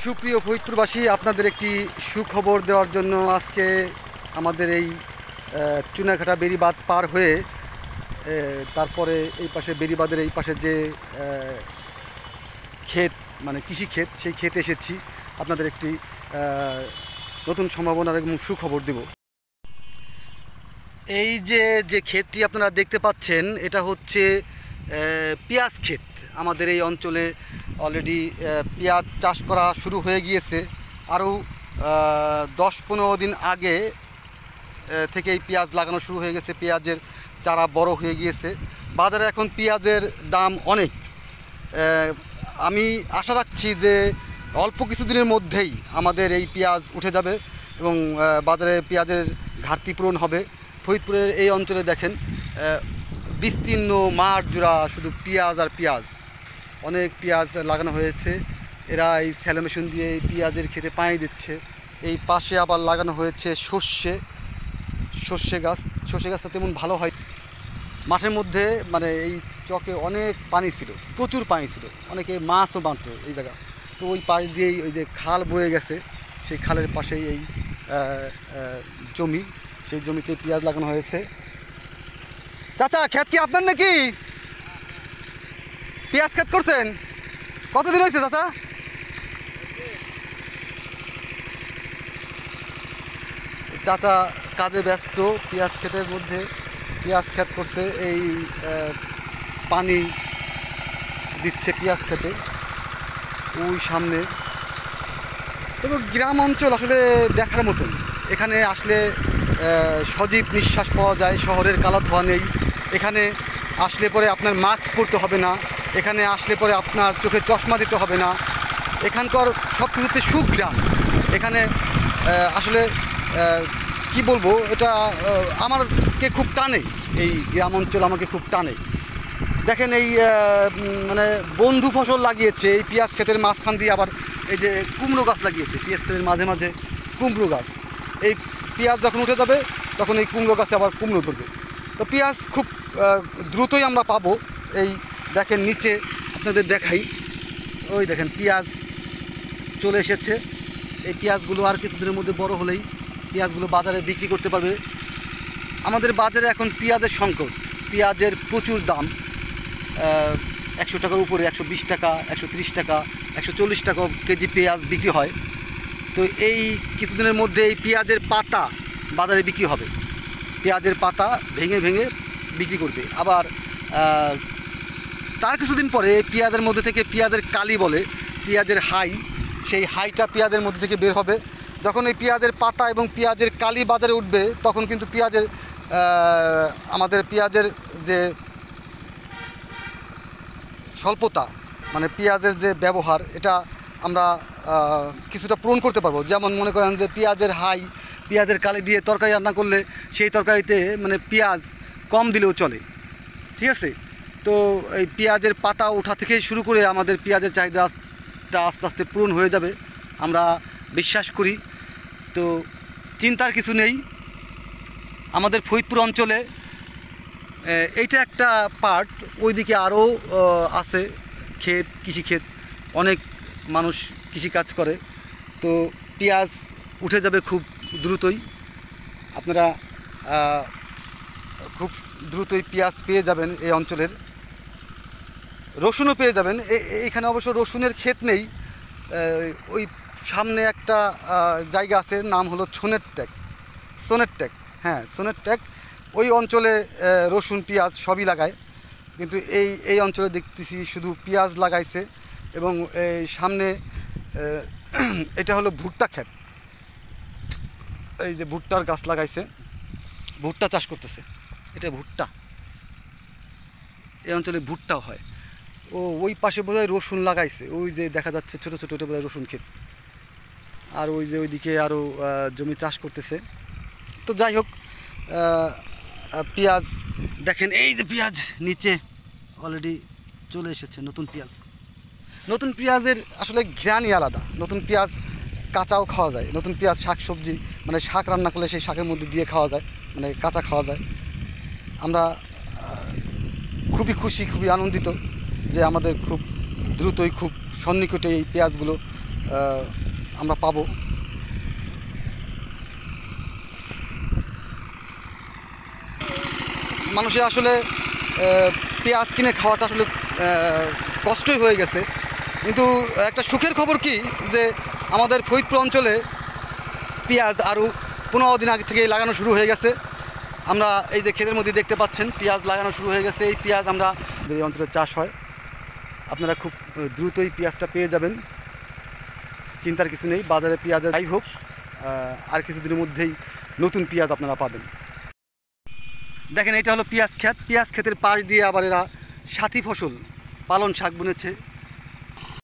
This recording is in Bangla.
সুপ্রিয় ফরিদপুরবাসী, আপনাদের একটি সুখবর দেওয়ার জন্য আজকে আমাদের এই চুনাঘাটা বেড়িবাঁধ পার হয়ে তারপরে এই পাশে বেড়িবাঁধের এই পাশে যে ক্ষেত মানে কৃষি ক্ষেত, সেই ক্ষেতে এসেছি। আপনাদের একটি নতুন সম্ভাবনার এবং সুখবর দেব। এই যে ক্ষেতটি আপনারা দেখতে পাচ্ছেন, এটা হচ্ছে পেঁয়াজ ক্ষেত। আমাদের এই অঞ্চলে অলরেডি পেঁয়াজ চাষ করা শুরু হয়ে গিয়েছে। আরও 10-15 দিন আগে থেকে এই পেঁয়াজ লাগানো শুরু হয়ে গেছে। পেঁয়াজের চারা বড় হয়ে গিয়েছে। বাজারে এখন পেঁয়াজের দাম অনেক। আমি আশা রাখছি যে অল্প কিছুদিনের মধ্যেই আমাদের এই পেঁয়াজ উঠে যাবে এবং বাজারে পেঁয়াজের ঘাটতি পূরণ হবে। ফরিদপুরের এই অঞ্চলে দেখেন বিস্তীর্ণ মাঠ জোড়া শুধু পেঁয়াজ আর পেঁয়াজ। অনেক পেঁয়াজ লাগানো হয়েছে। এরা এই স্যালো মেশিন দিয়ে এই পেঁয়াজের খেতে পানি দিচ্ছে। এই পাশে আবার লাগানো হয়েছে সর্ষে গাছ। সর্ষে গাছটা তেমন ভালো হয়। মাঠের মধ্যে মানে এই চকে অনেক পানি ছিল, প্রচুর পানি ছিল। অনেকে মাছও বাঁধত এই জায়গা। তো ওই পাশ দিয়েই ওই যে খাল বয়ে গেছে, সেই খালের পাশেই এই জমি। সেই জমিতে পেঁয়াজ লাগানো হয়েছে। চাচা, ক্ষেত কি আপনার নাকি? পেঁয়াজ ক্ষেত করছেন? কতদিন হয়েছে চাচা? চাচা কাজে ব্যস্ত, পেঁয়াজ ক্ষেতের মধ্যে পেঁয়াজ ক্ষেত করছে। এই পানি দিচ্ছে পেঁয়াজ ক্ষেতে ওই সামনে। এবং গ্রাম অঞ্চল আসলে দেখার মতন। এখানে আসলে সজীব নিঃশ্বাস পাওয়া যায়। শহরের কালো ধোঁয়া নেই। এখানে আসলে পরে আপনার মাস্ক পরতে হবে না। এখানে আসলে পরে আপনার চোখে চশমা দিতে হবে না। এখানকার সব কিছুতে সুগ্রাম। এখানে আসলে কি বলবো, এটা আমাকে খুব টানে। এই গ্রাম অঞ্চল আমাকে খুব টানে। দেখেন এই মানে বন্ধু ফসল লাগিয়েছে এই পেঁয়াজ ক্ষেতের মাঝখান দিয়ে। আবার এই যে কুমড়ো গাছ লাগিয়েছে পেঁয়াজ ক্ষেতের মাঝে মাঝে। কুমড়ো গাছ, এই পেঁয়াজ যখন উঠে যাবে তখন এই কুমড়ো গাছে আবার কুমড়ো ধরবে। তো পেঁয়াজ খুব দ্রুতই আমরা পাবো। এই দেখেন নিচে আপনাদের দেখাই, ওই দেখেন পেঁয়াজ চলে এসেছে। এই পেঁয়াজগুলো আর কিছুদিনের মধ্যে বড় হলেই পেঁয়াজগুলো বাজারে বিক্রি করতে পারবে। আমাদের বাজারে এখন পেঁয়াজের সংকট। পেঁয়াজের প্রচুর দাম। 100 টাকার উপরে, 120 টাকা, 130 টাকা, 140 টাকা কেজি পেঁয়াজ বিক্রি হয়। তো এই কিছুদিনের মধ্যে এই পেঁয়াজের পাতা বাজারে বিক্রি হবে। পেঁয়াজের পাতা ভেঙে ভেঙে বিক্রি করবে। আবার তার কিছুদিন পরে এই পেঁয়াজের মধ্যে থেকে পেঁয়াজের কালি বলে, পেঁয়াজের হাই, সেই হাইটা পেঁয়াজের মধ্যে থেকে বের হবে। যখন এই পেঁয়াজের পাতা এবং পেঁয়াজের কালি বাজারে উঠবে তখন কিন্তু পেঁয়াজের আমাদের পেঁয়াজের যে স্বল্পতা, মানে পেঁয়াজের যে ব্যবহার, এটা আমরা কিছুটা পূরণ করতে পারবো। যেমন মনে করেন যে পেঁয়াজের হাই, পেঁয়াজের কালি দিয়ে তরকারি রান্না করলে সেই তরকারিতে মানে পেঁয়াজ কম দিলেও চলে, ঠিক আছে? তো এই পেঁয়াজের পাতা ওঠা থেকে শুরু করে আমাদের পেঁয়াজের চাহিদাটা আস্তে আস্তে পূরণ হয়ে যাবে, আমরা বিশ্বাস করি। তো চিন্তার কিছু নেই। আমাদের ফরিদপুর অঞ্চলে এইটা একটা পার্ট। ওইদিকে আরও আছে ক্ষেত, কৃষিক্ষেত। অনেক মানুষ কৃষিকাজ করে। তো পেঁয়াজ উঠে যাবে খুব দ্রুতই। আপনারা খুব দ্রুতই পেঁয়াজ পেয়ে যাবেন এই অঞ্চলের। রসুনও পেয়ে যাবেন। এইখানে অবশ্য রসুনের ক্ষেত নেই। ওই সামনে একটা জায়গা আছে, নাম হলো সোনের ট্যাক। হ্যাঁ, সোনের ট্যাক। ওই অঞ্চলে রসুন পেঁয়াজ সবই লাগায়। কিন্তু এই অঞ্চলে দেখতেছি শুধু পেঁয়াজ লাগাইছে। এবং এই সামনে এটা হলো ভুট্টা ক্ষেত। এই যে ভুট্টার গাছ লাগাইছে, ভুট্টা চাষ করতেছে। এটা ভুট্টা, এই অঞ্চলে ভুট্টাও হয়। ওই পাশে বোধহয় রসুন লাগাইছে। ওই যে দেখা যাচ্ছে ছোটো ছোটো ওটা বোধহয় রসুন ক্ষেত। আর ওই যে ওইদিকে আরও জমি চাষ করতেছে। তো যাই হোক, পেঁয়াজ দেখেন, এই যে পেঁয়াজ নিচে অলরেডি চলে এসেছে নতুন পেঁয়াজ। নতুন পেঁয়াজের আসলে ঘ্রাণই আলাদা। নতুন পেঁয়াজ কাঁচাও খাওয়া যায়। নতুন পেঁয়াজ শাকসবজি, মানে শাক রান্না করলে সেই শাকের মধ্যে দিয়ে খাওয়া যায়, মানে কাঁচা খাওয়া যায়। আমরা খুবই খুশি, খুবই আনন্দিত যে আমাদের খুব দ্রুতই, খুব সন্নিকটে এই পেঁয়াজগুলো আমরা পাবো। মানুষের আসলে পেঁয়াজ কিনে খাওয়াটা আসলে কষ্টই হয়ে গেছে। কিন্তু একটা সুখের খবর কি যে আমাদের ফরিদপুর অঞ্চলে পেঁয়াজ আরও 15 দিন আগে থেকে লাগানো শুরু হয়ে গেছে। আমরা এই যে ক্ষেতের মধ্যে দেখতে পাচ্ছেন পেঁয়াজ লাগানো শুরু হয়ে গেছে। এই পেঁয়াজ আমরা এই অঞ্চলে চাষ হয়, আপনারা খুব দ্রুতই পেঁয়াজটা পেয়ে যাবেন, চিন্তার কিছু নেই। বাজারে পেঁয়াজের যাই হোক, আর কিছুদিনের মধ্যেই নতুন পেঁয়াজ আপনারা পাবেন। দেখেন এটা হলো পেঁয়াজ ক্ষেত। পেঁয়াজ ক্ষেতের পাশ দিয়ে আবার এরা সাথী ফসল পালন শাক বুনেছে।